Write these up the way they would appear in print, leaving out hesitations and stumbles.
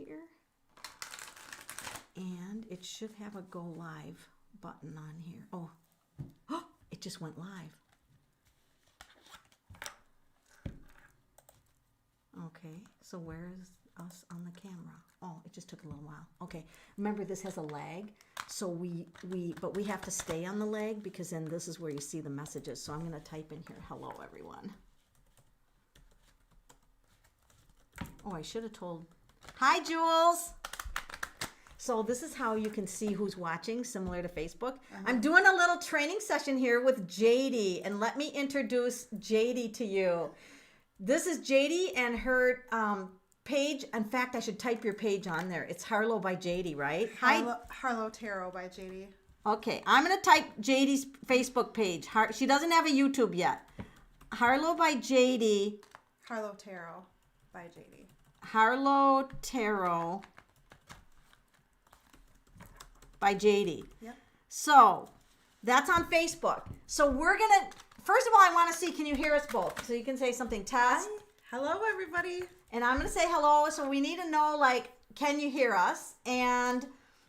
here. And it should have a go live button on here. Oh, it just went live. Okay, so where is us on the camera? Oh, it just took a little while. Okay, remember this has a lag, so we have to stay on the lag because then this is where you see the messages. So I'm going to type in here, hello everyone. Oh, I should have told, hi Jules. So this is how you can see who's watching, similar to Facebook. I'm doing a little training session here with Jadie, and let me introduce Jadie to you. This is Jadie and her page. In fact, I should type your page on there. It's Harlow by Jadie, right? Harlow Tarot by Jadie. Okay, I'm going to type Jadie's Facebook page. She doesn't have a YouTube yet. Harlow by Jadie. Harlow Tarot by Jadie. Harlow Tarot by Jadie. Yep. So that's on Facebook. So we're going to, first of all, I want to see, can you hear us both? So you can say something, Tess. Hi. Hello, everybody. And I'm going to say hello. So we need to know, like, can you hear us? And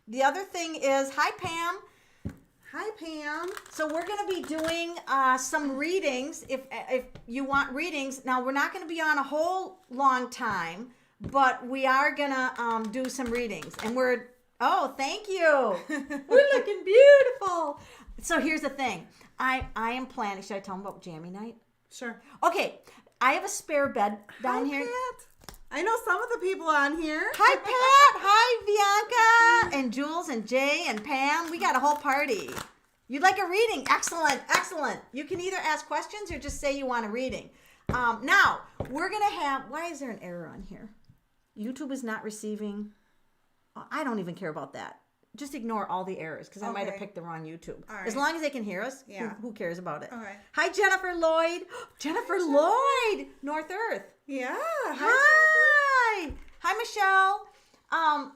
the other thing is, hi, Pam. Hi, Pam. So we're going to be doing some readings. If you want readings, now we're not going to be on a whole long time, but we are going to do some readings. And oh, thank you. We're looking beautiful. So here's the thing. I am planning. Should I tell them about Jammy Night? Sure. Okay. I have a spare bed down here. Pat. I know some of the people on here. Hi, Pat. Hi, Bianca. And Jules and Jay and Pam. We got a whole party. You'd like a reading? Excellent. Excellent. You can either ask questions or just say you want a reading. Now, we're going to have... Why is there an error on here? YouTube is not receiving... I don't even care about that. Just ignore all the errors because I might have picked the wrong YouTube. Right. As long as they can hear us, yeah. who cares about it? Okay. Hi, Jennifer Lloyd. Jennifer Lloyd, North Earth. Yeah. Hi. Hi, Michelle.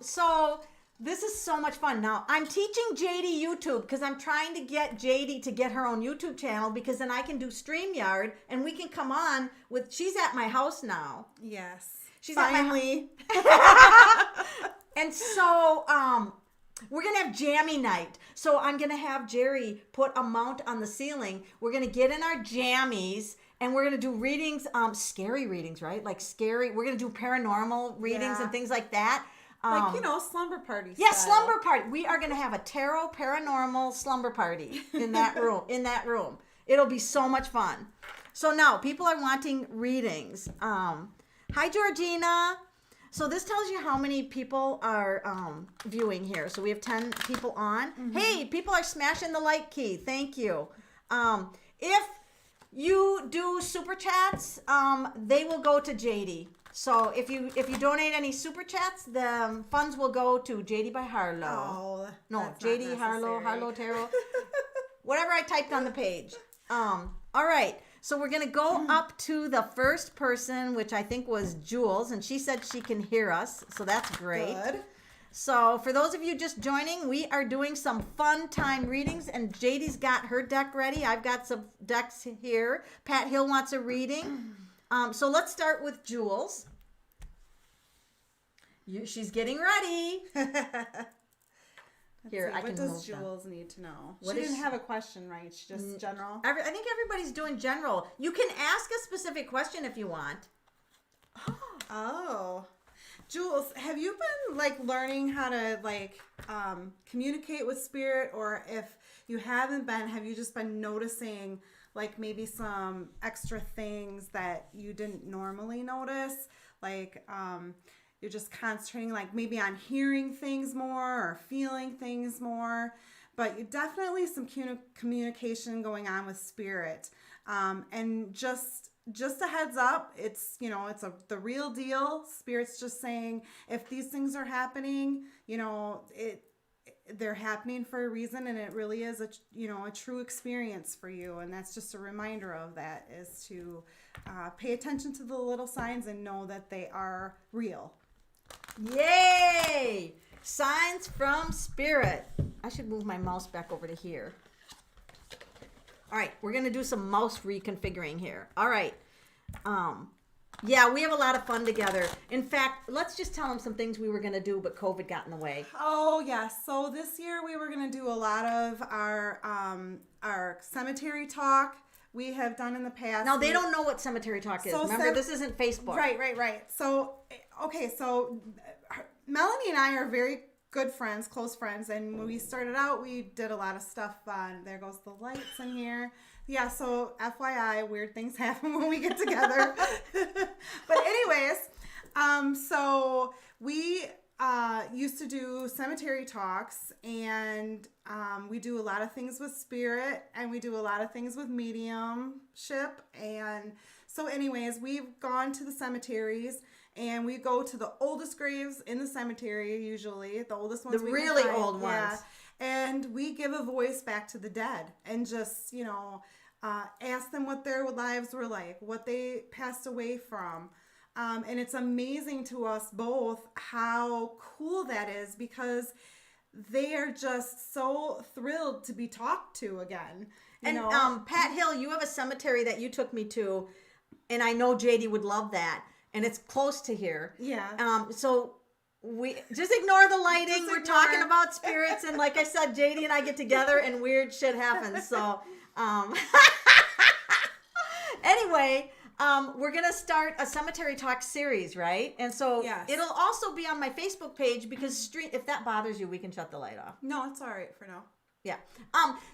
So this is so much fun. Now, I'm teaching Jadie YouTube because I'm trying to get Jadie to get her own YouTube channel because then I can do StreamYard and we can come on with, she's at my house now. Yes. She's finally. At my And so, we're going to have jammy night. So I'm going to have Jerry put a mount on the ceiling. We're going to get in our jammies and we're going to do readings, scary readings, right? Like scary. We're going to do paranormal readings and things like that. Like, slumber party Yeah, style. slumber party. We are going to have a tarot paranormal slumber party in that room. It'll be so much fun. So now people are wanting readings. Hi, Georgina. So this tells you how many people are viewing here. So we have 10 people on. Mm-hmm. Hey, people are smashing the like key. Thank you. If you do super chats, they will go to Jadie. So if you donate any super chats, the funds will go to Jadie by Harlow. Oh, no, Jadie, Harlow Tarot. Whatever I typed on the page. All right. So we're going to go up to the first person, which I think was Jules, and she said she can hear us, so that's great. Good. So for those of you just joining, we are doing some fun time readings, and Jadie's got her deck ready. I've got some decks here. Pat Hill wants a reading. So let's start with Jules. She's getting ready. Here, I can what does move Jules need to know? What she didn't is- have a question, right? She just general. I think everybody's doing general. You can ask a specific question if you want. Oh. Jules, have you been learning how to communicate with spirit, or if you haven't been, have you just been noticing maybe some extra things that you didn't normally notice? You're just concentrating maybe on hearing things more or feeling things more, but you definitely some communication going on with spirit. And just a heads up, it's the real deal. Spirit's just saying if these things are happening, they're happening for a reason, and it really is a true experience for you. And that's just a reminder of that, is to pay attention to the little signs and know that they are real. Yay! Signs from spirit. I should move my mouse back over to here. All right, we're going to do some mouse reconfiguring here. All right. Yeah, we have a lot of fun together. In fact, let's just tell them some things we were going to do, but COVID got in the way. Oh yes. So this year we were gonna do a lot of our cemetery talk. We have done in the past. Now, they don't know what cemetery talk is. So Remember, this isn't Facebook. Right. So, okay, so Melanie and I are very good friends, close friends, and when we started out, we did a lot of stuff on, there goes the lights in here. Yeah, so FYI, weird things happen when we get together. But anyways, so we used to do cemetery talks, and we do a lot of things with spirit, and we do a lot of things with mediumship. And so anyways, we've gone to the cemeteries, and we go to the oldest graves in the cemetery, usually the oldest ones, The we really can find. old ones. Yeah. And we give a voice back to the dead, and just ask them what their lives were like, what they passed away from. And it's amazing to us both how cool that is, because they are just so thrilled to be talked to again. And Pat Hill, you have a cemetery that you took me to, and I know Jadie would love that, and it's close to here. Yeah. So we just ignore the lighting. Just We're ignore. talking about spirits, and like I said, Jadie and I get together, and weird shit happens. So, anyway. We're going to start a cemetery talk series, right? And so Yes. it'll also be on my Facebook page, because if that bothers you, we can shut the light off. No, it's all right for now. Yeah.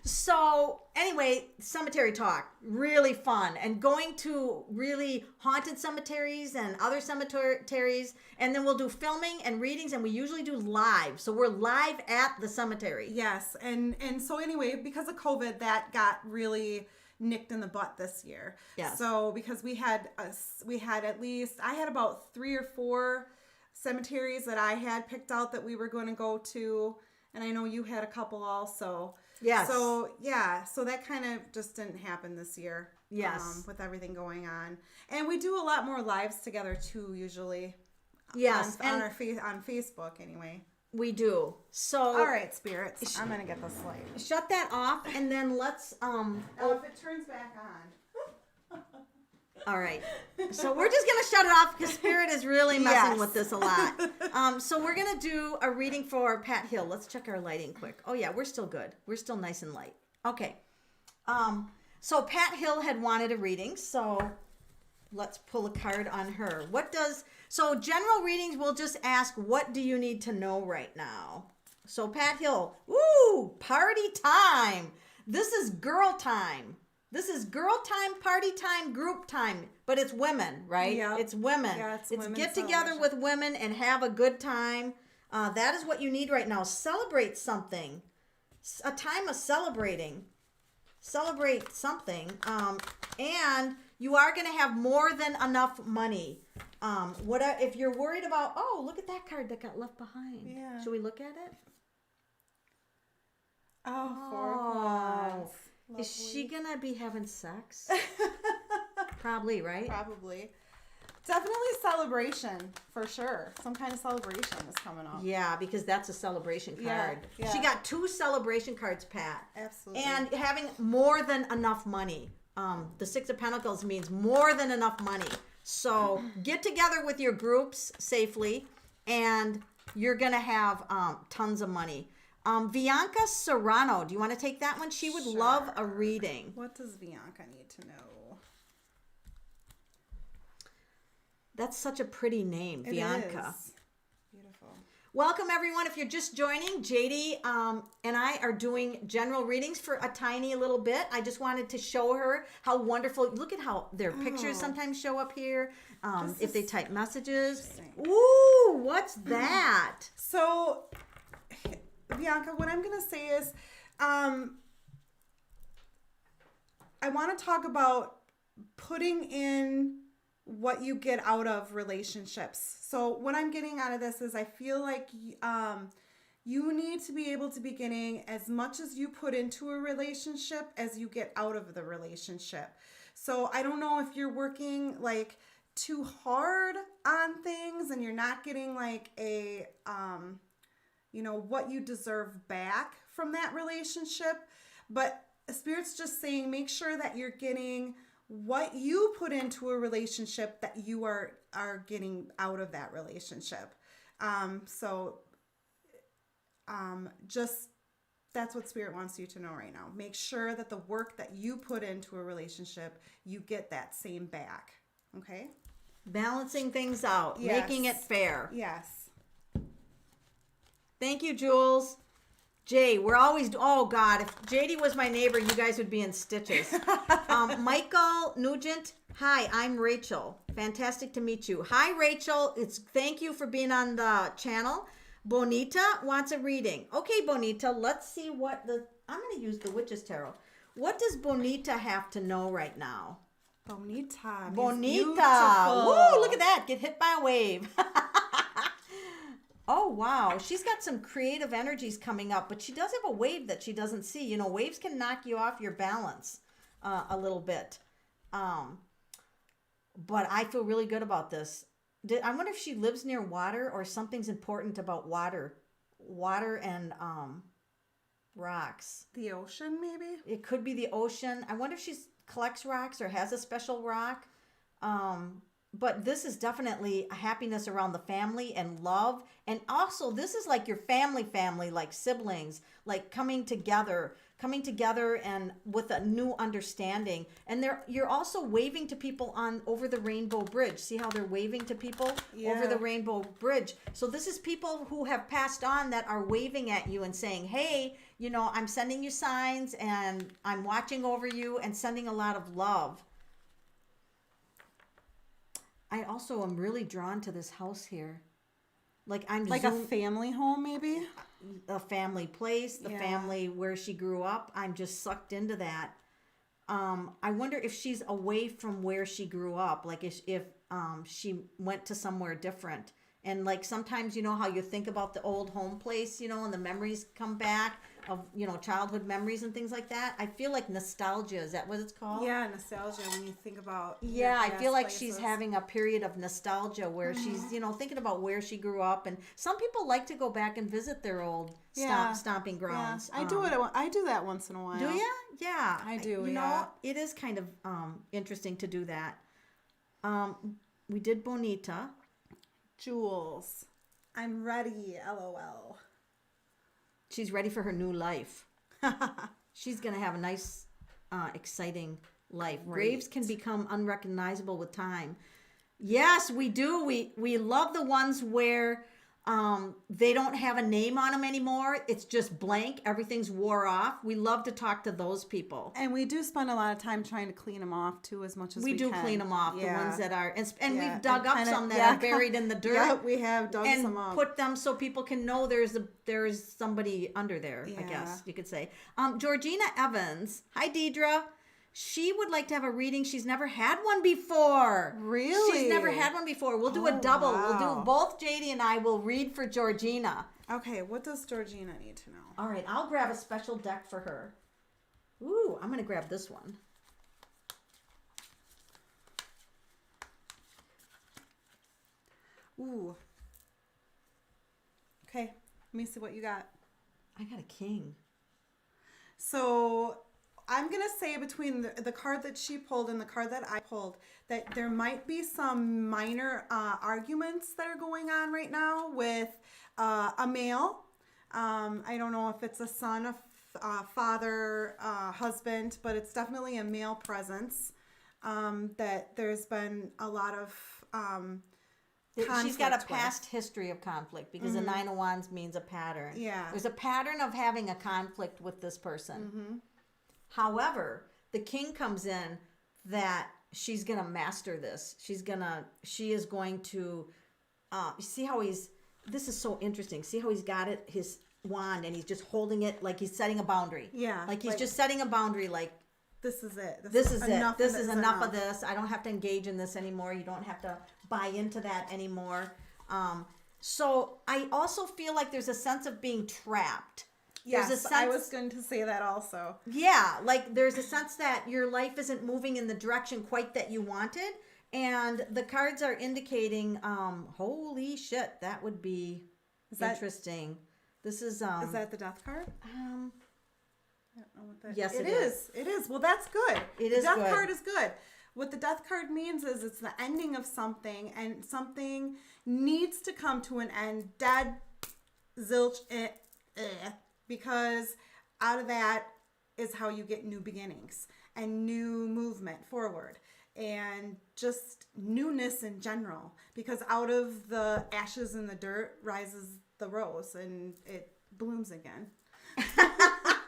So anyway, cemetery talk, really fun, and going to really haunted cemeteries and other cemeteries, and then we'll do filming and readings, and we usually do live. So we're live at the cemetery. Yes. And so anyway, because of COVID, that got really nicked in the butt this year. Yes. So because we had at least, I had about 3 or 4 cemeteries that I had picked out that we were going to go to, and I know you had a couple also. Yes. So yeah, so that kind of just didn't happen this year. Yes. With everything going on, and we do a lot more lives together too, usually. Yes. On on Facebook anyway. We do. So All right, spirits. I'm gonna get this light. shut that off, and then let's Now, if it turns back on. All right. So we're just going to shut it off, because Spirit is really messing Yes. with this a lot. So we're going to do a reading for Pat Hill. Let's check our lighting quick. Oh, yeah, we're still good. We're still nice and light. Okay. So Pat Hill had wanted a reading, so let's pull a card on her. So general readings, we'll just ask, what do you need to know right now? So Pat Hill, woo, party time. This is girl time. This is girl time, party time, group time, but it's women, right? Yeah. It's women. Yeah, it's it's women's get together celebration. with women and have a good time. That is what you need right now. Celebrate something. A time of celebrating. Celebrate something. And you are going to have more than enough money. If you're worried about, oh, look at that card that got left behind. Yeah. Should we look at it? Oh, 4 of Wands. Is she gonna be having sex? Probably, right? Probably. Definitely celebration, for sure. Some kind of celebration is coming up. Yeah, because that's a celebration card. Yeah. She got 2 celebration cards, Pat. Absolutely. And having more than enough money. The 6 of Pentacles means more than enough money. So get together with your groups safely, and you're gonna have tons of money. Bianca Serrano, do you want to take that one? She would love a reading. What does Bianca need to know? That's such a pretty name, Bianca. Is. Beautiful. Welcome, everyone. If you're just joining, Jadie and I are doing general readings for a tiny little bit. I just wanted to show her how wonderful. Look at how their pictures sometimes show up here. If they type messages. Ooh, what's that? So, Bianca, what I'm going to say is, I want to talk about putting in what you get out of relationships. So what I'm getting out of this is I feel like you need to be able to be getting as much as you put into a relationship as you get out of the relationship. So I don't know if you're working like too hard on things and you're not getting like a what you deserve back from that relationship, but Spirit's just saying make sure that you're getting what you put into a relationship that you are getting out of that relationship. Just that's what Spirit wants you to know right now. Make sure that the work that you put into a relationship, you get that same back. Okay? Balancing things out, Yes. making it fair. Yes. Thank you, Jules. Jay, we're always, oh God, if Jadie was my neighbor, you guys would be in stitches. Michael Nugent, hi, I'm Rachel. Fantastic to meet you. Hi, Rachel. Thank you for being on the channel. Bonita wants a reading. Okay, Bonita, let's see I'm going to use the Witch's Tarot. What does Bonita have to know right now? Bonita. Woo, look at that. Get hit by a wave. Oh, wow. She's got some creative energies coming up, but she does have a wave that she doesn't see. You know, waves can knock you off your balance a little bit. But I feel really good about this. I wonder if she lives near water or something's important about water. Water and rocks. The ocean, maybe? It could be the ocean. I wonder if she collects rocks or has a special rock. But this is definitely a happiness around the family and love. And also, this is like your family, like siblings, like coming together and with a new understanding. And you're also waving to people over the Rainbow Bridge. See how they're waving to people over the Rainbow Bridge? So this is people who have passed on that are waving at you and saying, hey, you know, I'm sending you signs and I'm watching over you and sending a lot of love. I also am really drawn to this house here. Like a family home, maybe? A family place, the family where she grew up. I'm just sucked into that. I wonder if she's away from where she grew up. Like if she went to somewhere different. And like sometimes, you know how you think about the old home place, you know, and the memories come back of, you know, childhood memories and things like that. I feel like nostalgia. Is that what it's called? Yeah, nostalgia when you think about I feel like she's having a period of nostalgia where she's, you know, thinking about where she grew up. And some people like to go back and visit their old stomping grounds. Yeah. I do that once in a while. Do you? Yeah. I do, You know, it is kind of interesting to do that. We did Bonita. Jules, I'm ready, LOL. She's ready for her new life. She's going to have a nice, exciting life. Right. Graves can become unrecognizable with time. Yes, we do. We love the ones where they don't have a name on them anymore. It's just blank. Everything's wore off. We love to talk to those people. And we do spend a lot of time trying to clean them off, too, as much as we can. We do clean them off, the ones that are... And we've dug up some that are buried in the dirt. Yeah, we have dug some up. And put them so people can know there's somebody under there, I guess you could say. Georgina Evans. Hi, Deidre. She would like to have a reading. She's never had one before. Really? She's never had one before. We'll do a double. Wow. We'll do both. Jadie and I will read for Georgina. Okay, what does Georgina need to know? All right, I'll grab a special deck for her. Ooh, I'm going to grab this one. Ooh. Okay, let me see what you got. I got a king. So... I'm going to say between the card that she pulled and the card that I pulled that there might be some minor arguments that are going on right now with a male. I don't know if it's a son, a father, husband, but it's definitely a male presence. That there's been a lot of she's got a past history of conflict because the Nine of Wands means a pattern. Yeah. There's a pattern of having a conflict with this person. Mm-hmm. However, the king comes in that she's going to master this. She is going to, see how this is so interesting. See how he's got his wand and he's just holding it like he's setting a boundary. Yeah. Like he's just setting a boundary like, this is it. This is it. This is enough of this. I don't have to engage in this anymore. You don't have to buy into that anymore. So I also feel like there's a sense of being trapped. Yes, I was going to say that also. Yeah, like there's a sense that your life isn't moving in the direction quite that you wanted. And the cards are indicating, holy shit, that would be interesting. This is... is that the death card? I don't know what that Yes, it is. It is. Well, that's good. It is the death good. card is good. What the death card means is it's the ending of something, and something needs to come to an end. Dead, zilch, because out of that is how you get new beginnings and new movement forward and just newness in general, because out of the ashes and the dirt rises the rose and it blooms again.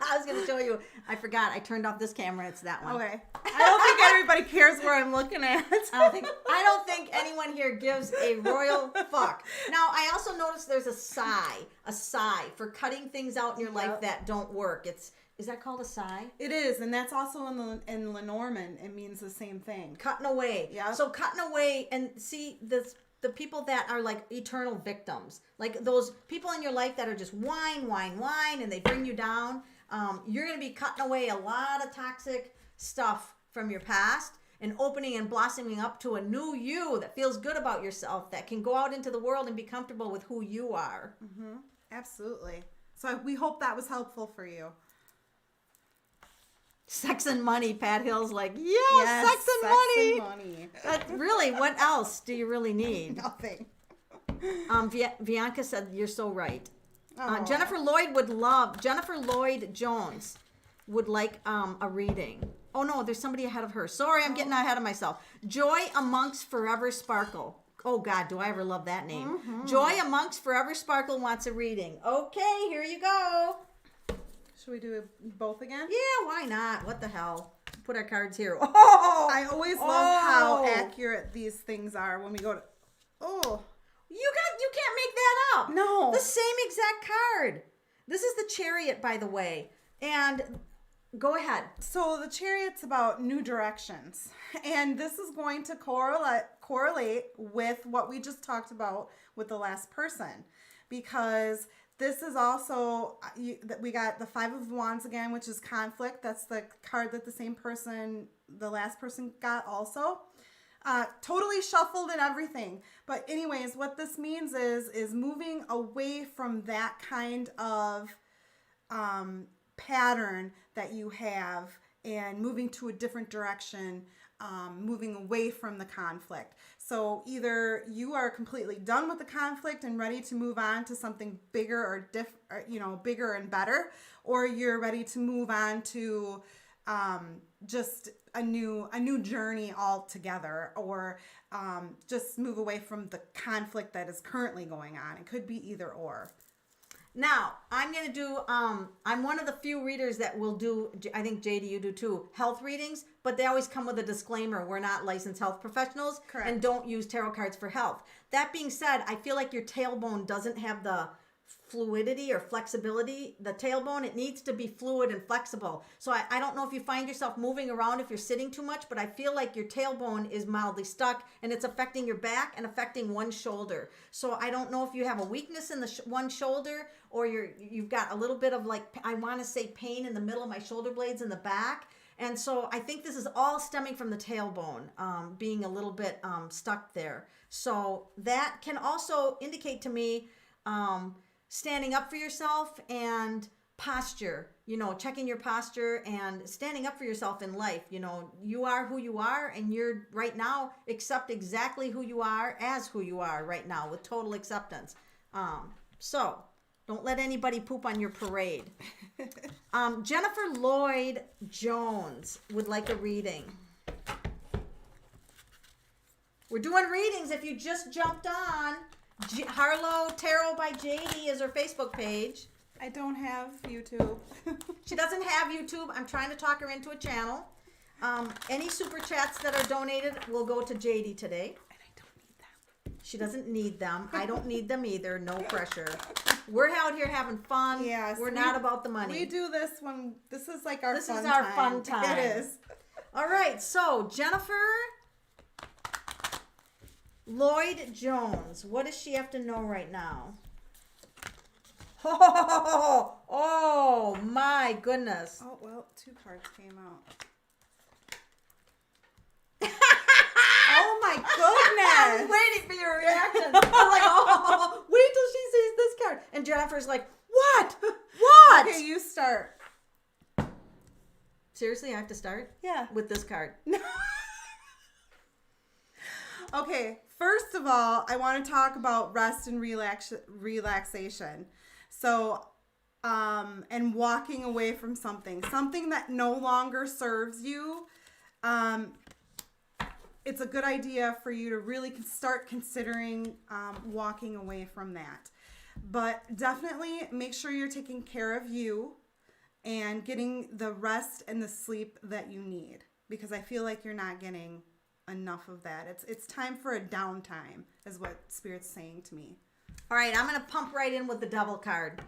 I was going to show you. I forgot. I turned off this camera. It's that one. Okay. I don't think everybody cares where I'm looking at. I don't think anyone here gives a royal fuck. Now, I also noticed there's a sigh for cutting things out in your life that don't work. Is that called a sigh? It is, and that's also in Lenormand. It means the same thing. Cutting away. Yeah. So cutting away, and see the people that are like eternal victims, like those people in your life that are just whine, and they bring you down. You're going to be cutting away a lot of toxic stuff from your past and opening and blossoming up to a new you that feels good about yourself, that can go out into the world and be comfortable with who you are. Mm-hmm. Absolutely. So we hope that was helpful for you. Sex and money. Pat Hill's like, yes, sex and money. Really, what else do you really need? Nothing. Bianca said, you're so right. Oh. Jennifer Lloyd Jones would like a reading. Oh no, there's somebody ahead of her. Sorry, I'm getting ahead of myself. Joy Amongst Forever Sparkle. Oh God, do I ever love that name. Mm-hmm. Joy Amongst Forever Sparkle wants a reading. Okay, here you go. Should we do both again? Yeah, why not? What the hell? Put our cards here. Oh! I always love how accurate these things are when we go to... Oh. You can't make that up. No. The same exact card. This is the Chariot, by the way. And go ahead. So the Chariot's about new directions. And this is going to correlate with what we just talked about with the last person. Because this is also, we got the Five of Wands again, which is conflict. That's the card that the last person got also. Totally shuffled and everything. But anyways, what this means is moving away from that kind of pattern that you have and moving to a different direction, moving away from the conflict. So either you are completely done with the conflict and ready to move on to something bigger or bigger and better, or you're ready to move on to just a new journey altogether, or just move away from the conflict that is currently going on. It could be either or. Now, I'm going to do, I'm one of the few readers that will do, I think Jadie, you do too, health readings, but they always come with a disclaimer. We're not licensed health professionals. Correct. And don't use tarot cards for health. That being said, I feel like your tailbone doesn't have the fluidity or flexibility. The tailbone, it needs to be fluid and flexible. So I don't know if you find yourself moving around if you're sitting too much, but I feel like your tailbone is mildly stuck and it's affecting your back and affecting one shoulder. So I don't know if you have a weakness in the one shoulder, or you've got a little bit of like, I want to say pain in the middle of my shoulder blades in the back. And so I think this is all stemming from the tailbone being a little bit stuck there. So that can also indicate to me standing up for yourself and posture, checking your posture and standing up for yourself in life. You are who you are, and you're right now, accept exactly who you are as who you are right now with total acceptance. So don't let anybody poop on your parade. Jennifer Lloyd Jones would like a reading. We're doing readings if you just jumped on. Harlow Tarot by Jadie is her Facebook page. I don't have YouTube. She doesn't have YouTube. I'm trying to talk her into a channel. Any super chats that are donated will go to Jadie today. And I don't need them. She doesn't need them. I don't need them either. No pressure. We're out here having fun. Yes, We're not about the money. We do this when this is like our This fun is our time. fun time. It is. All right. So Jennifer Lloyd Jones. What does she have to know right now? Oh my goodness. Oh, well, 2 cards came out. Oh my I was goodness. waiting for your reaction. I'm like, oh, wait till she sees this card. And Jennifer's like, what? What? Okay, you start. Seriously, I have to start? Yeah. With this card. Okay, first of all, I want to talk about rest and relaxation. So, and walking away from something that no longer serves you. It's a good idea for you to really start considering walking away from that. But definitely make sure you're taking care of you and getting the rest and the sleep that you need, because I feel like you're not getting enough of that. It's time for a downtime, is what Spirit's saying to me. All right, I'm going to pump right in with the Devil card.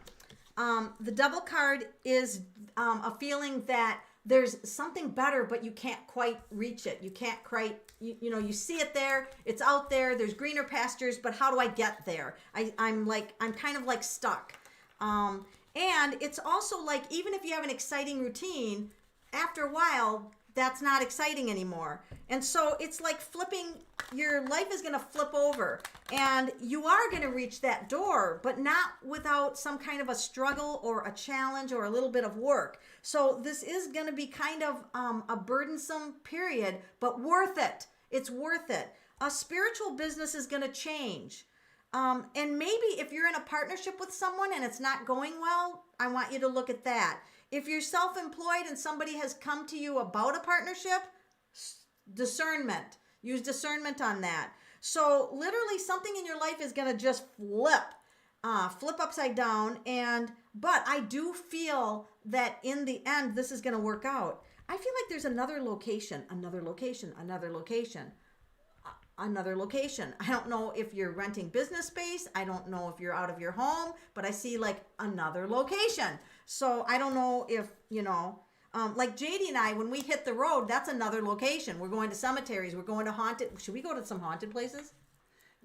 The Devil card is a feeling that there's something better, but you can't quite reach it. You can't quite, you see it there. It's out there. There's greener pastures, but how do I get there? I'm kind of like stuck. And it's also like, even if you have an exciting routine, after a while, that's not exciting anymore. And so it's like your life is going to flip over, and you are going to reach that door, but not without some kind of a struggle or a challenge or a little bit of work. So this is going to be kind of a burdensome period, but worth it. It's worth it. A spiritual business is going to change. And maybe if you're in a partnership with someone and it's not going well, I want you to look at that. If you're self-employed and somebody has come to you about a partnership, discernment. Use discernment on that. So literally something in your life is going to just flip upside down. But I do feel that in the end, this is going to work out. I feel like there's another location. I don't know if you're renting business space. I don't know if you're out of your home, but I see like another location. So I don't know if, like Jadie and I, when we hit the road, that's another location. We're going to cemeteries. We're going to haunted. Should we go to some haunted places?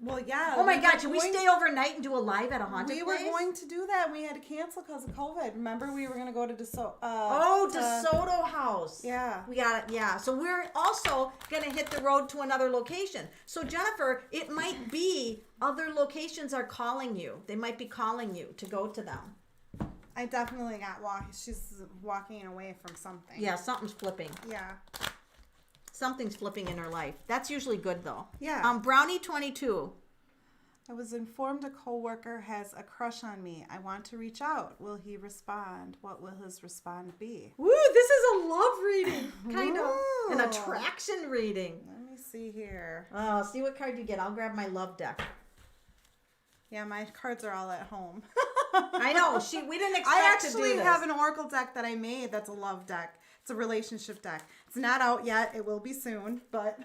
Well, yeah. Oh my God, should we stay overnight and do a live at a haunted place? We were going to do that. We had to cancel because of COVID. Remember, we were going to go to DeSoto House. Yeah. We got it, yeah. So we're also going to hit the road to another location. So Jennifer, it might be other locations are calling you. They might be calling you to go to them. I definitely got she's walking away from something. Yeah, something's flipping. Yeah. Something's flipping in her life. That's usually good, though. Yeah. Brownie 22. I was informed a coworker has a crush on me. I want to reach out. Will he respond? What will his response be? Woo, this is a love reading. Kind of an attraction reading. Let me see here. Oh, see what card you get. I'll grab my love deck. Yeah, my cards are all at home. I know. We didn't expect I to do actually this. have an oracle deck that I made that's a love deck. It's a relationship deck. It's not out yet. It will be soon, but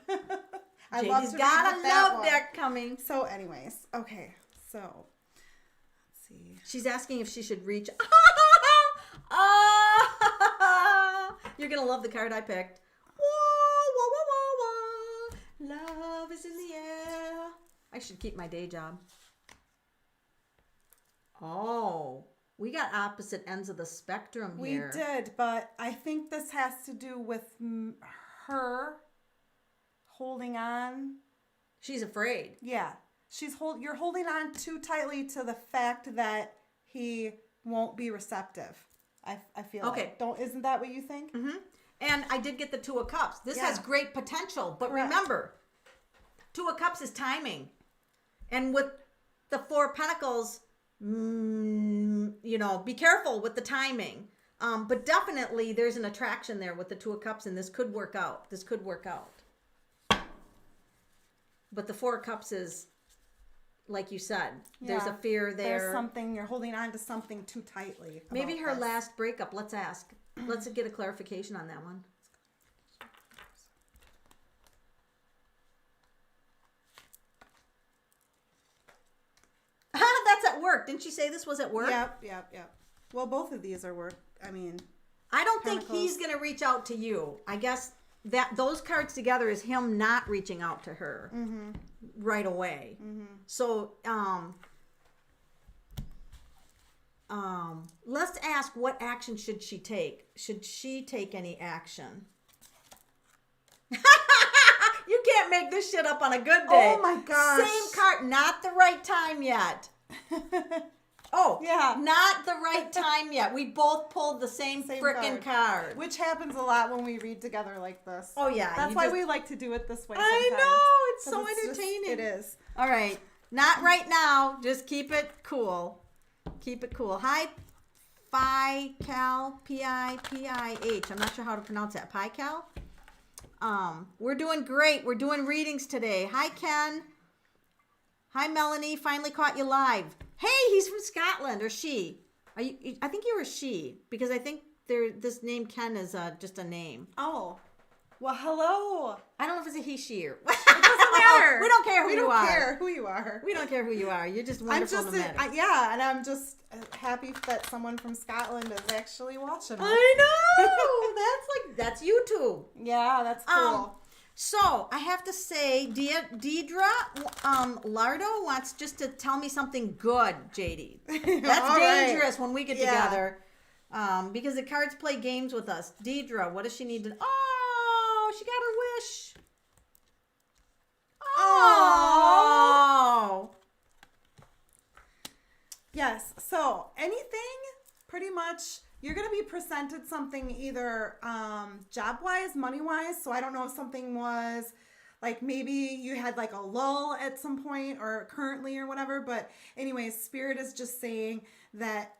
I love to got read a that love one. deck coming. So anyways, okay. So, let's see. She's asking if she should reach. You're going to love the card I picked. Whoa, whoa, whoa, whoa, whoa. Love is in the air. I should keep my day job. Oh, we got opposite ends of the spectrum here. We did, but I think this has to do with her holding on. She's afraid. Yeah. You're holding on too tightly to the fact that he won't be receptive. I feel okay. Like. Isn't that what you think? Mm-hmm. And I did get the Two of Cups. This has great potential, but Correct. Remember, Two of Cups is timing. And with the Four of Pentacles, be careful with the timing. But definitely there's an attraction there with the Two of Cups, and this could work out. But the Four of Cups is, like you said, there's a fear there. There's something, you're holding on to something too tightly. Maybe her last breakup. Let's ask. Let's get a clarification on that one. That's at work. Didn't she say this was at work? Yep. Well, both of these are work. I mean, I don't think he's going to reach out to you. I guess that those cards together is him not reaching out to her right away. Mm-hmm. So, let's ask, what action should she take? Should she take any action? You can't make this shit up on a good day. Oh my gosh. Same card, not the right time yet. Oh, Yeah. Not the right time yet. We both pulled the same Same frickin' card. Which happens a lot when we read together like this. Oh, yeah. That's why we like to do it this way sometimes. I know. It's 'Cause so just- entertaining. it is. All right. Not right now. Just keep it cool. Keep it cool. Hi, Phi Cal, P-I-P-I-H. I'm not sure how to pronounce that. Pi Cal? We're doing great. We're doing readings today. Hi, Ken. Hi, Melanie. Finally caught you live. Hey, he's from Scotland, or she. Are you? I think you were she, because I think this name Ken is just a name. Oh. Well, hello. I don't know if it's a he, she, or... It doesn't matter. We don't care who you are. We don't care who you are. We don't care who you are. You're just wonderful no matter. And I'm just happy that someone from Scotland is actually watching us. I know. That's YouTube. Yeah, that's cool. So I have to say, Deidre Lardo wants just to tell me something good, Jadie. That's dangerous when we get together, because the cards play games with us. Deidre, what does she need to? Oh, she got her wish. Oh. Yes. So anything, pretty much, you're going to be presented something either job-wise, money-wise. So I don't know if something was like maybe you had like a lull at some point or currently or whatever. But anyways, Spirit is just saying that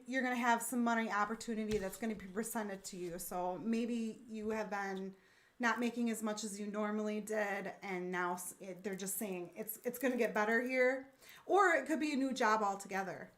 you're going to have some money opportunity that's going to be presented to you. So maybe you have been not making as much as you normally did, and now they're just saying it's going to get better here. Or it could be a new job altogether.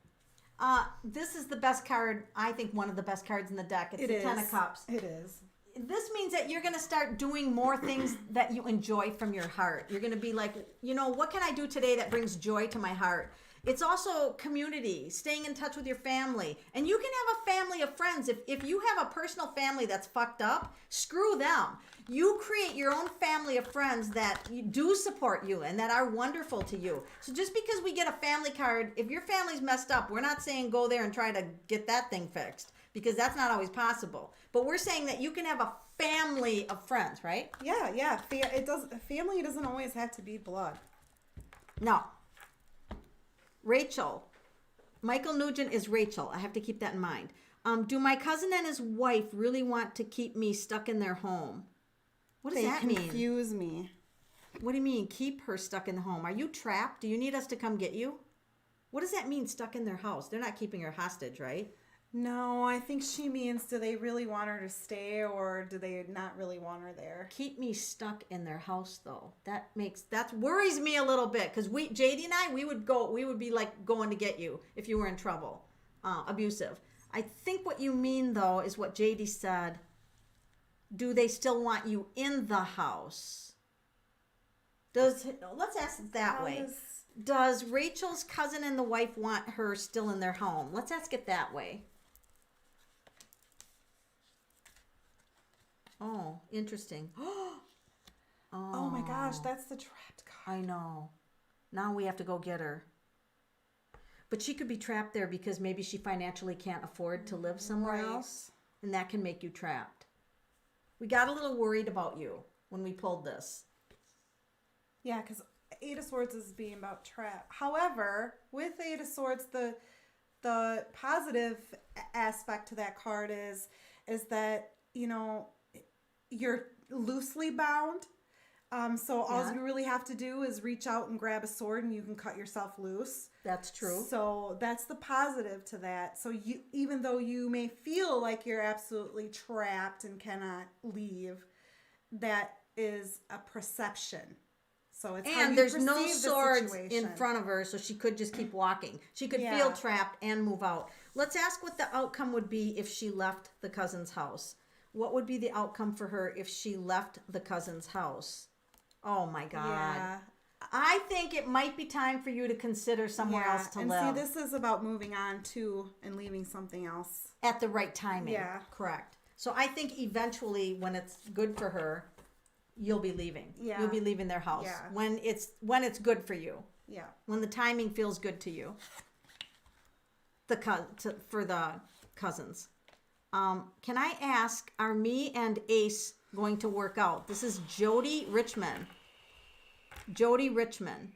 This is the best card, I think one of the best cards in the deck. It's the Ten of Cups. It is. This means that you're going to start doing more things that you enjoy from your heart. You're going to be like, what can I do today that brings joy to my heart? It's also community, staying in touch with your family. And you can have a family of friends. If you have a personal family that's fucked up, screw them. You create your own family of friends that do support you and that are wonderful to you. So just because we get a family card, if your family's messed up, we're not saying go there and try to get that thing fixed, because that's not always possible. But we're saying that you can have a family of friends, right? Yeah. Family doesn't always have to be blood. No. Rachel. Michael Nugent is Rachel. I have to keep that in mind. Do my cousin and his wife really want to keep me stuck in their home? What does that mean? They confuse me. What do you mean, keep her stuck in the home? Are you trapped? Do you need us to come get you? What does that mean, stuck in their house? They're not keeping her hostage, right? No, I think she means, do they really want her to stay, or do they not really want her there? Keep me stuck in their house, though. That worries me a little bit, because Jadie and I, we would be like going to get you if you were in trouble, abusive. I think what you mean, though, is what Jadie said. Do they still want you in the house? Let's ask it that way. Does Rachel's cousin and the wife want her still in their home? Let's ask it that way. Oh, interesting. Oh my gosh, that's the trapped card. I know. Now we have to go get her. But she could be trapped there because maybe she financially can't afford to live somewhere else. And that can make you trapped. We got a little worried about you when we pulled this. Yeah, because Eight of Swords is being about trap. However, with Eight of Swords, the positive aspect to that card is that, you're loosely bound. So all you really have to do is reach out and grab a sword and you can cut yourself loose. That's true. So that's the positive to that. So even though you may feel like you're absolutely trapped and cannot leave, that is a perception. So it's and there's no swords in front of her, so she could just keep walking. She could feel trapped and move out. Let's ask what the outcome would be if she left the cousin's house. What would be the outcome for her if she left the cousin's house? Oh my God. Yeah. I think it might be time for you to consider somewhere else to live. And see, this is about moving on to and leaving something else. At the right timing. Yeah. Correct. So I think eventually when it's good for her, you'll be leaving. Yeah. You'll be leaving their house. Yeah. When it's good for you. Yeah. When the timing feels good to you. For the cousins. Can I ask, are me and Ace going to work out? This is Jody Richmond. Jody Richmond.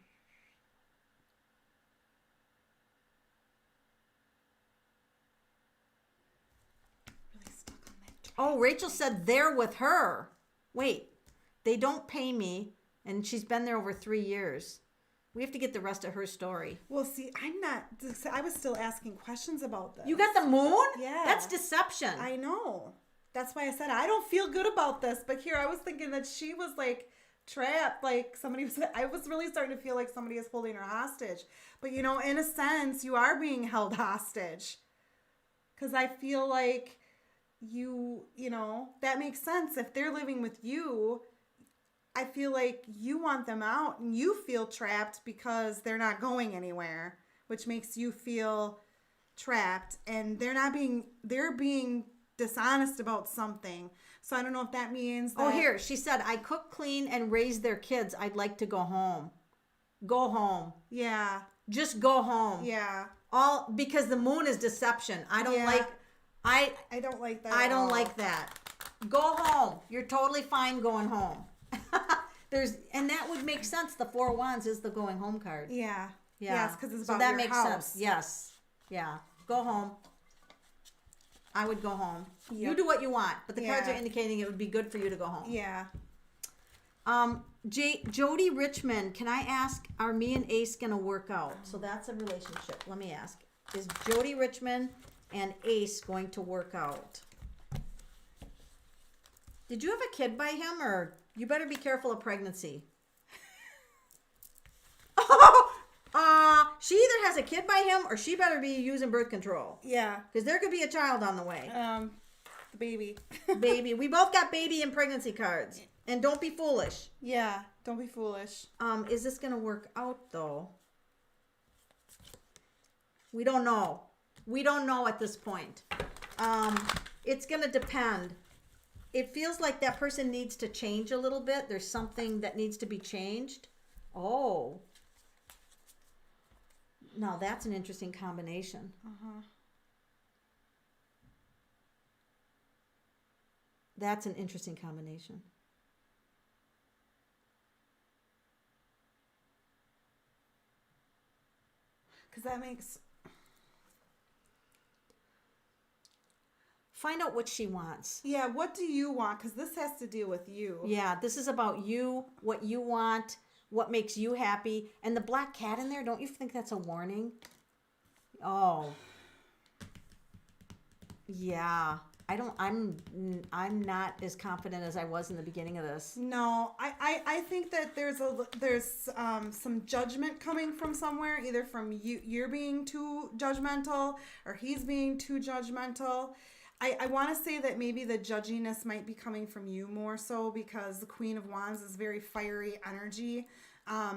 Oh, Rachel said they're with her. Wait, they don't pay me, and she's been there over 3 years. We have to get the rest of her story. Well, see, I was still asking questions about this. You got the moon? Yeah. That's deception. I know. That's why I said I don't feel good about this. But here I was thinking that she was like trapped. Like I was really starting to feel like somebody is holding her hostage. But in a sense, you are being held hostage. Because I feel like that makes sense. If they're living with you, I feel like you want them out and you feel trapped because they're not going anywhere, which makes you feel trapped, and they're being dishonest about something. So I don't know if that means that... Oh, here, she said, I cook, clean, and raise their kids. I'd like to go home. Go home. Yeah. Just go home. Yeah. All because the moon is deception. I don't like that. I don't like that. Go home. You're totally fine going home. And that would make sense. The 4 of Wands is the going home card. Yeah. Yeah. Yes, because it's so about that your makes house. sense. Yes. Yeah. Go home. I would go home. Yep. You do what you want, but the cards are indicating it would be good for you to go home. Yeah. Jodie Richmond, can I ask, are me and Ace gonna work out? So that's a relationship. Let me ask. Is Jodie Richmond and Ace going to work out? Did you have a kid by him, or you better be careful of pregnancy? She either has a kid by him or she better be using birth control. Yeah. Because there could be a child on the way. The baby. Baby. We both got baby and pregnancy cards. And don't be foolish. Yeah. Don't be foolish. Is this going to work out, though? We don't know. We don't know at this point. It's going to depend. It feels like that person needs to change a little bit. There's something that needs to be changed. Oh. Now, that's an interesting combination. That's an interesting combination. Because that makes... Find out what she wants. Yeah, what do you want? Because this has to deal with you. Yeah, this is about you, what you want, what makes you happy. And the black cat in there, don't you think that's a warning? Oh. Yeah. I'm not as confident as I was in the beginning of this. No, I think that there's some judgment coming from somewhere, either from you're being too judgmental or he's being too judgmental. I want to say that maybe the judginess might be coming from you more so, because the Queen of Wands is very fiery energy.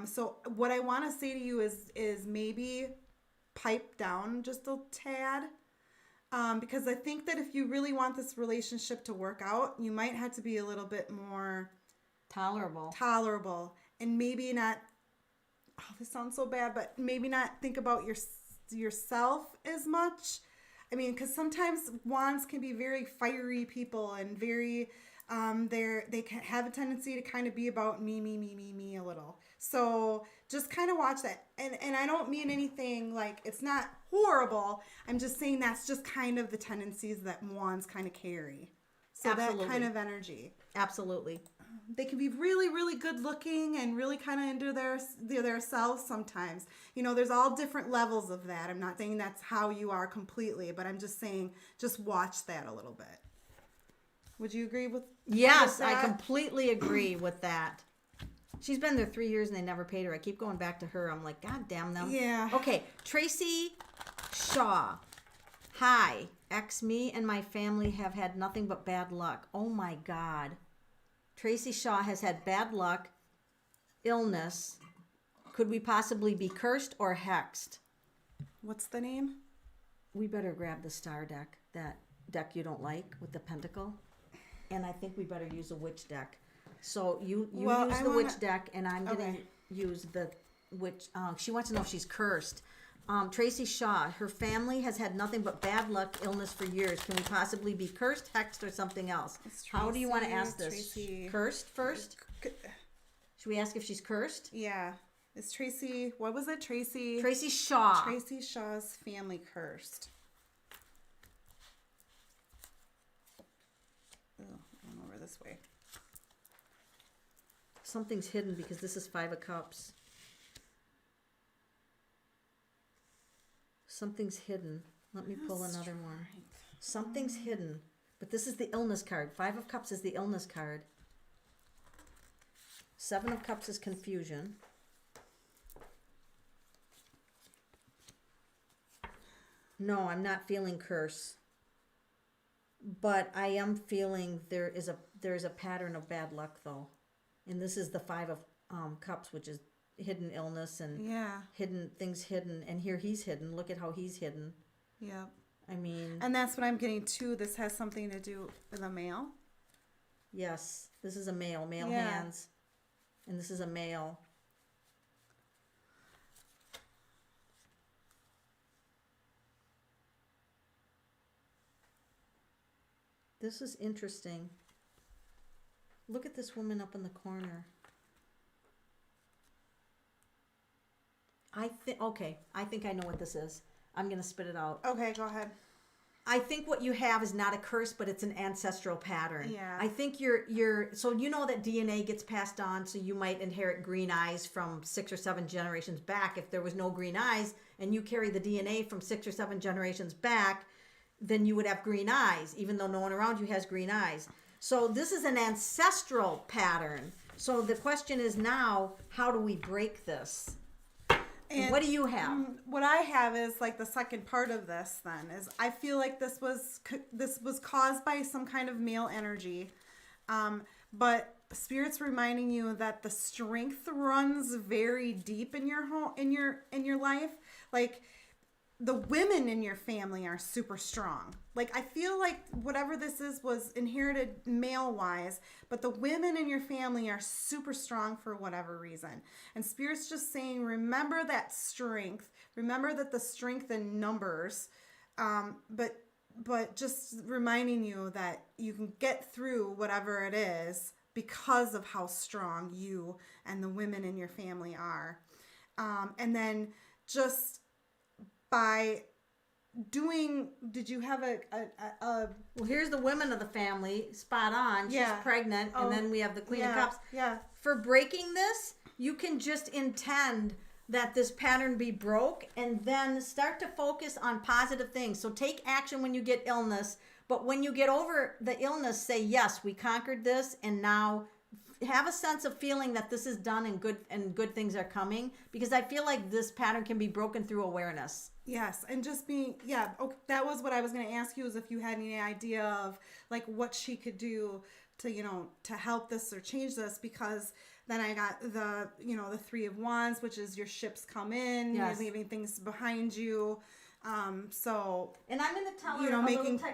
So what I want to say to you is maybe pipe down just a tad. Because I think that if you really want this relationship to work out, you might have to be a little bit more tolerable, and maybe not, this sounds so bad, but maybe not think about yourself as much. I mean, because sometimes wands can be very fiery people and very, they can have a tendency to kind of be about me a little. So just kind of watch that. And I don't mean anything like, it's not horrible. I'm just saying that's just kind of the tendencies that wands kind of carry. So Absolutely. That kind of energy. Absolutely. They can be really, really good looking and really kind of into their selves sometimes. There's all different levels of that. I'm not saying that's how you are completely, but I'm just saying just watch that a little bit. Would you agree with Yes, that? I completely agree with that. She's been there 3 years and they never paid her. I keep going back to her. I'm like, God damn them. Yeah. Okay, Tracy Shaw. Hi. Me and my family have had nothing but bad luck. Oh my God. Tracy Shaw has had bad luck, illness. Could we possibly be cursed or hexed? What's the name? We better grab the star deck, that deck you don't like with the pentacle. And I think we better use a witch deck. So you use the witch deck, and I'm going to use the witch. She wants to know if she's cursed. Tracy Shaw, her family has had nothing but bad luck, illness for years. Can we possibly be cursed, hexed, or something else? How do you want to ask this? Tracy. Cursed first? Should we ask if she's cursed? Yeah. Is Tracy, what was it? Tracy Shaw. Tracy Shaw's family cursed. this way. Something's hidden because this is 5 of Cups. Something's hidden. Let me pull another one. Something's hidden. But this is the illness card. 5 of Cups is the illness card. 7 of Cups is confusion. No, I'm not feeling curse. But I am feeling there is a pattern of bad luck though. And this is the 5 of Cups, which is hidden illness and hidden things hidden. And here he's hidden. Look at how he's hidden. Yep. I mean. And that's what I'm getting too. This has something to do with a male. Yes. This is a male. Male hands. And this is a male. This is interesting. Look at this woman up in the corner. I think I know what this is. I'm going to spit it out. Okay, go ahead. I think what you have is not a curse, but it's an ancestral pattern. Yeah. I think you're so you know that DNA gets passed on, so you might inherit green eyes from 6 or 7 generations back. If there was no green eyes and you carry the DNA from 6 or 7 generations back, then you would have green eyes, even though no one around you has green eyes. So this is an ancestral pattern. So the question is now, how do we break this? And what do you have? What I have is like the second part of this then is I feel like this was caused by some kind of male energy. But Spirit's reminding you that the strength runs very deep in your home, in your life. Like the women in your family are super strong. Like I feel like whatever this is was inherited male wise, but the women in your family are super strong for whatever reason. And Spirit's just saying, remember that strength. Remember that the strength in numbers, but just reminding you that you can get through whatever it is because of how strong you and the women in your family are. And then just by doing, did you have a well, here's the women of the family, spot on. She's pregnant, and then we have the Queen of Cups. Yeah. For breaking this, you can just intend that this pattern be broke and then start to focus on positive things. So take action when you get illness, but when you get over the illness, say, yes, we conquered this, and now have a sense of feeling that this is done and good things are coming, because I feel like this pattern can be broken through awareness. Yes, and just being, okay, that was what I was going to ask you, is if you had any idea of like what she could do to, to help this or change this, because then I got the 3 of Wands, which is your ships come in, you're leaving things behind you. So, and I'm going to tell her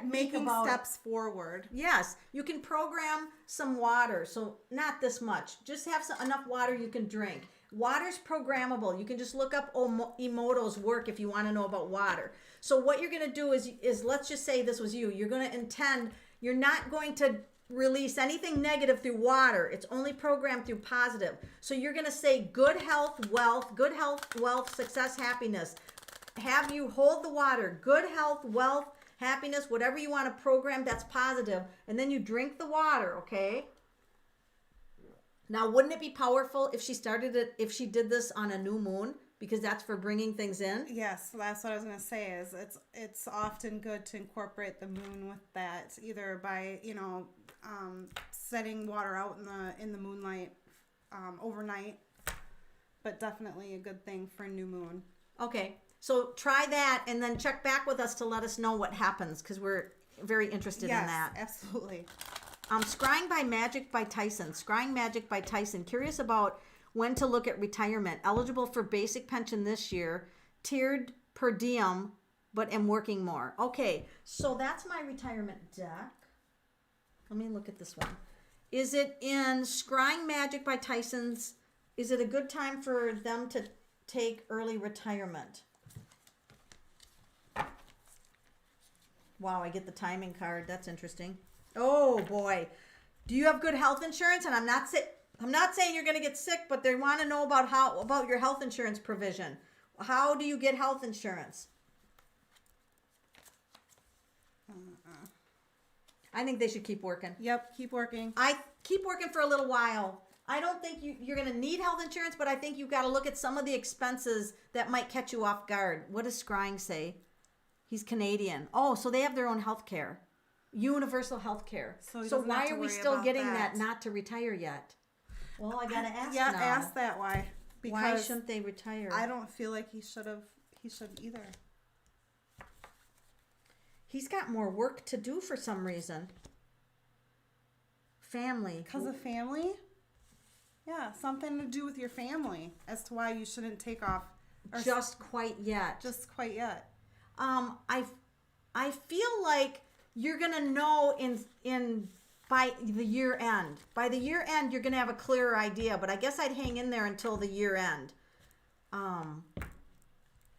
making steps forward. Yes, you can program some water, so not this much. Just have enough water you can drink. Water's programmable. You can just look up Emoto's work if you want to know about water. So what you're going to do is let's just say this was you. You're going to intend, you're not going to release anything negative through water. It's only programmed through positive. So you're going to say good health, wealth, success, happiness. Have you hold the water, good health, wealth, happiness, whatever you want to program that's positive, and then you drink the water, okay? Now, wouldn't it be powerful if she did this on a new moon, because that's for bringing things in? Yes, that's what I was going to say, is it's often good to incorporate the moon with that, either by, setting water out in the moonlight overnight, but definitely a good thing for a new moon. Okay. So try that and then check back with us to let us know what happens, because we're very interested in that. Yes, absolutely. Scrying Magic by Tyson. Curious about when to look at retirement. Eligible for basic pension this year. Tiered per diem, but am working more. Okay, so that's my retirement deck. Let me look at this one. Is it in Scrying Magic by Tyson's? Is it a good time for them to take early retirement? Wow, I get the timing card. That's interesting. Oh boy. Do you have good health insurance? And I'm not saying you're going to get sick, but they want to know about your health insurance provision. How do you get health insurance? I think they should keep working. Yep, keep working. I keep working for a little while. I don't think you're going to need health insurance, but I think you've got to look at some of the expenses that might catch you off guard. What does Scrying say? He's Canadian. Oh, so they have their own health care. Universal health care. So why are we still getting that not to retire yet? Well, I got to ask now. Ask that why. Because why shouldn't they retire? I don't feel like he should either. He's got more work to do for some reason. Family. Because of family? Yeah, something to do with your family as to why you shouldn't take off. Just quite yet. I feel like you're gonna know in by the year end. By the year end, you're gonna have a clearer idea. But I guess I'd hang in there until the year end.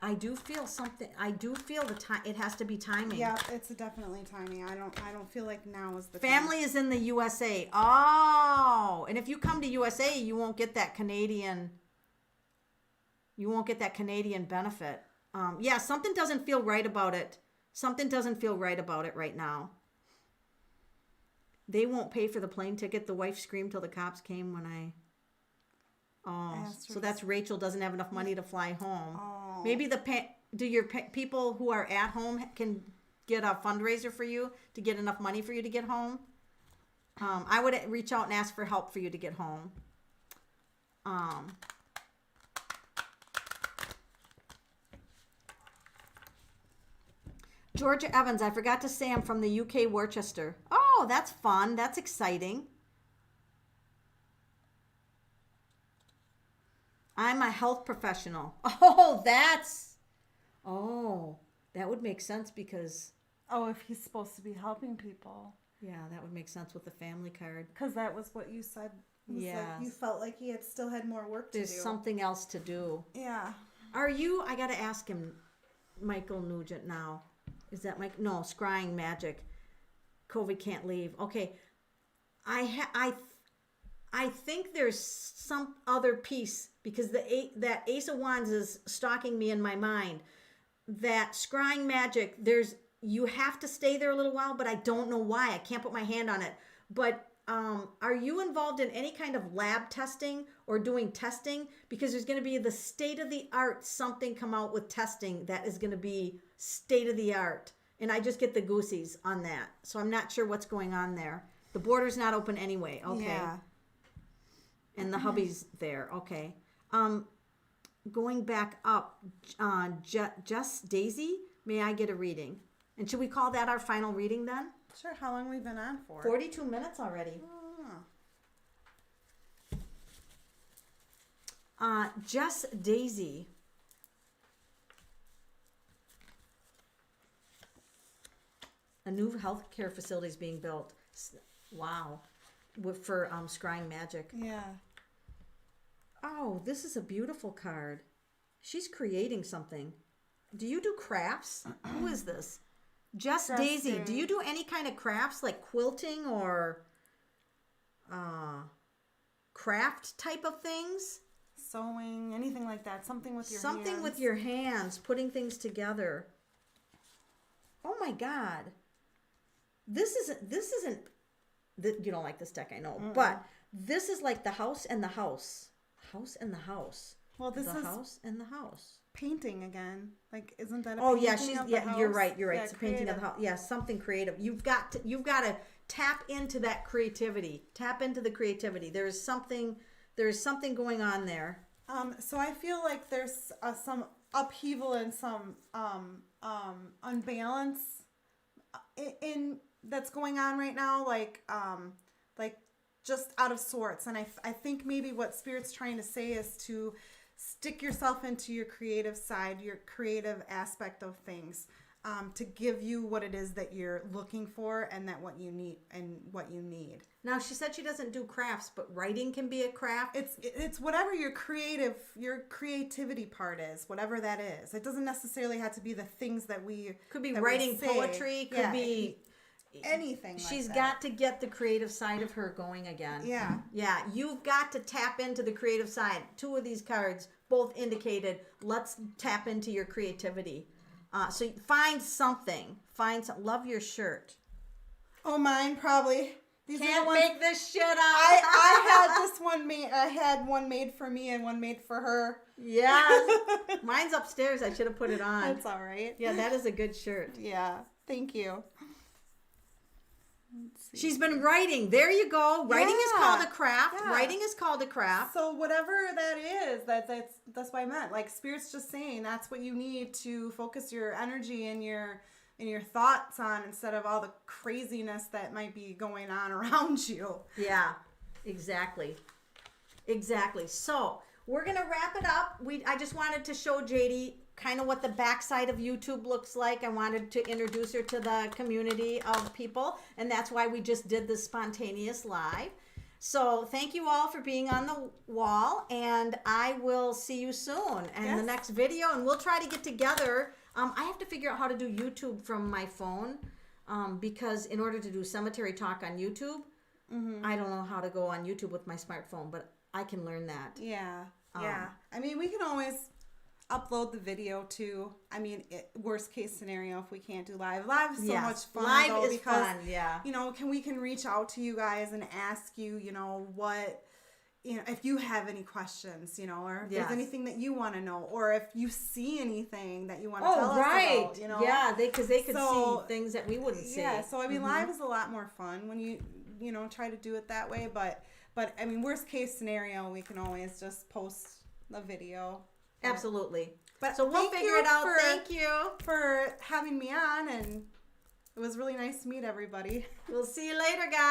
I do feel something. I do feel the time. It has to be timing. Yeah, it's definitely timing. I don't feel like now is the family time. Is in the USA. Oh, and if you come to USA, you won't get that Canadian. You won't get that Canadian benefit. Yeah, something doesn't feel right about it. Something doesn't feel right about it right now. They won't pay for the plane ticket. The wife screamed till the cops came when I. Oh, so that's Rachel doesn't have enough money to fly home. Oh. Maybe do your people who are at home can get a fundraiser for you to get enough money for you to get home? I would reach out and ask for help for you to get home. Georgia Evans, I forgot to say I'm from the UK, Worcester. Oh, that's fun. That's exciting. I'm a health professional. Oh, that would make sense because... Oh, if he's supposed to be helping people. Yeah, that would make sense with the family card. Because that was what you said. Yeah. Like you felt like he still had more work to do. There's something else to do. Yeah. I got to ask him, Michael Nugent now. Is that Mike? No, Scrying Magic. COVID can't leave. Okay. I think there's some other piece because that Ace of Wands is stalking me in my mind. That Scrying Magic, you have to stay there a little while, but I don't know why. I can't put my hand on it. But are you involved in any kind of lab testing or doing testing? Because there's going to be the state-of-the-art something come out with testing that is going to be state-of-the-art. And I just get the goosies on that. So I'm not sure what's going on there. The border's not open anyway. Okay. Yeah. And the hubby's there. Okay. Going back up, just Daisy, may I get a reading? And should we call that our final reading then? Sure. How long have we been on for? 42 minutes already. Just Daisy. A new healthcare facility is being built. Wow. For Scrying Magic. Yeah. Oh, this is a beautiful card. She's creating something. Do you do crafts? Who is this? Just Daisy. Do you do any kind of crafts like quilting or craft type of things? Sewing, anything like that. Something with your hands. Something with your hands, putting things together. Oh my God. This isn't you don't like this deck, I know. Mm-mm. But this is like the house and the house. House and the house. Well, this is house and the house. Painting again. Like, isn't that a painting of the house? You're right. Yeah, it's a creative. painting of the house. Yeah, something creative. You've got to tap into that creativity. Tap into the creativity. There is something going on there. So I feel like there's some upheaval and some unbalance in that's going on right now, like just out of sorts. And I think maybe what Spirit's trying to say is to stick yourself into your creative side, your creative aspect of things, to give you what it is that you're looking for and what you need. Now, she said she doesn't do crafts, but writing can be a craft. It's whatever your creativity part is, whatever that is. It doesn't necessarily have to be the things that we could be writing poetry, could be anything. She's got to get the creative side of her going again. Yeah, you've got to tap into the creative side. Two of these cards both indicated let's tap into your creativity. So find something. Love your shirt. Oh, mine probably. These are Can't the ones make this shit up. I had this one made. I had one made for me and one made for her. Yes. Mine's upstairs. I should have put it on. That's all right. Yeah, that is a good shirt. Yeah. Thank you. She's been writing. There you go. Writing is Yeah. called a craft. Yeah. Writing is called a craft. So whatever that is, that's what I meant. Like Spirit's just saying that's what you need to focus your energy and your thoughts on instead of all the craziness that might be going on around you. Yeah, exactly. Exactly. So we're going to wrap it up. I just wanted to show Jadie kind of what the backside of YouTube looks like. I wanted to introduce her to the community of people, and that's why we just did this spontaneous live. So thank you all for being on the wall, and I will see you soon in the next video, and we'll try to get together. I have to figure out how to do YouTube from my phone because in order to do Cemetery Talk on YouTube, I don't know how to go on YouTube with my smartphone, but I can learn that. Yeah. Yeah. I mean, we can always upload the video too. I mean, worst case scenario if we can't do live. Live is so much fun. Live though, is because, fun, yeah. You know, we can reach out to you guys and ask you, you know, what, you know, if you have any questions, you know, or if there's anything that you want to know, or if you see anything that you want to tell us about, you know. Yeah, because they could see things that we wouldn't see. Yeah, so I mean, live is a lot more fun when you know, try to do it that way, but I mean, worst case scenario, we can always just post the video. Absolutely. But so we'll figure it out. Thank you for having me on, and it was really nice to meet everybody. We'll see you later, guys.